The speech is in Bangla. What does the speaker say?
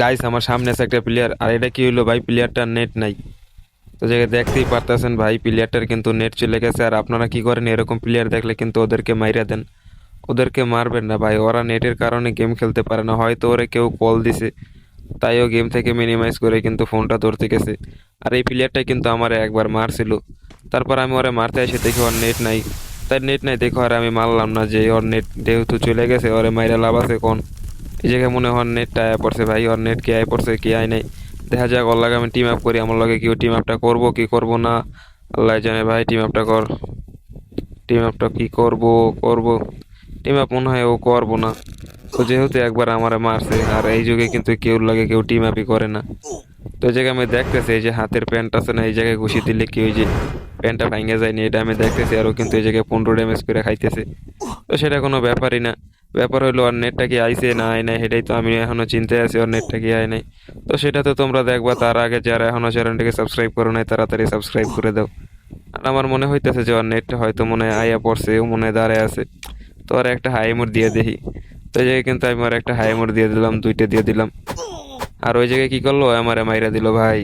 গাইস আমার সামনে আছে একটা প্লেয়ার, আর এটা কি হইলো ভাই, প্লেয়ারটার নেট নাই। তো জায়গায় দেখতেই পারতেছেন ভাই, প্লেয়ারটার কিন্তু নেট চলে গেছে। আর আপনারা কি করেন, এরকম প্লেয়ার দেখলে কিন্তু ওদেরকে মাইরা দেন। ওদেরকে মারবেন না ভাই, ওরা নেটের কারণে গেম খেলতে পারে না, হয়তো ওরে কেউ কল দিছে, তাই ও গেম থেকে মিনিমাইজ করে কিন্তু ফোনটা ধরতে গেছে। আর এই প্লেয়ারটা কিন্তু আমার একবার মারছিল, তারপর আমি ওরে মারতে এসে দেখি ওর নেট নাই। তাই নেট নাই দেখো আর আমি মারলাম না, যে ওর নেট যেহেতু চলে গেছে ওরে মাইরা লাভ আছে কোন। এই জায়গায় মনে হয় নেটটা আয়া পড়ছে ভাই, ওর নেট কি আয় পড়ছে কি আয় নাই। দেখা যাক, ওর লাগে আমি টিম আপ করি, আমার লগে কেউ টিম আপটা করবো কি করবো না আল্লাহ জানে ভাই। টিম আপটা কর, টিম আপটা কি করব করব। টিম আপ মনে হয় ও করবো না। তো যেহেতু একবার আমারে মারছে, আর এই যুগে কিন্তু কেউ লাগে কেউ টিম আপই করে না। তো এই জায়গায় আমি দেখতেছি এই যে হাতের প্যান্ট আছে না, এই জায়গায় ঘুষি দিলে কি ওই যে প্যান্টটা ভাঙে যায়নি, এটা আমি দেখতেছি। আরও কিন্তু এই জায়গায় 15 ড্যামেজ করে খাইতেছে। তো সেটা কোনো ব্যাপারই না। ব্যাপার হলো ওর নেটটা কি আইছে না আয় নাই, সেটাই তো আমি এখনো চিন্তায় আছি, ওর নেটটা কি আয় নাই। তো সেটা তো তোমরা দেখবা, তার আগে যারা এখনো চ্যানেলটিকে সাবস্ক্রাইব করো নাই তাড়াতাড়ি সাবস্ক্রাইব করে দাও। আর আমার মনে হইতেছে যে ওর নেটটা হয়তো মনে হয় আয়া পড়ছে, ও মনে হয় দাঁড়ায় আছে। তো আর একটা হাই মোড দিয়ে দেখি। তো এই জায়গায় কিন্তু আমি আর একটা হাই মোড দিয়ে দিলাম, দুইটা দিয়ে দিলাম। আর ওই জায়গায় কি করলো, আমারে মাইরা দিল ভাই।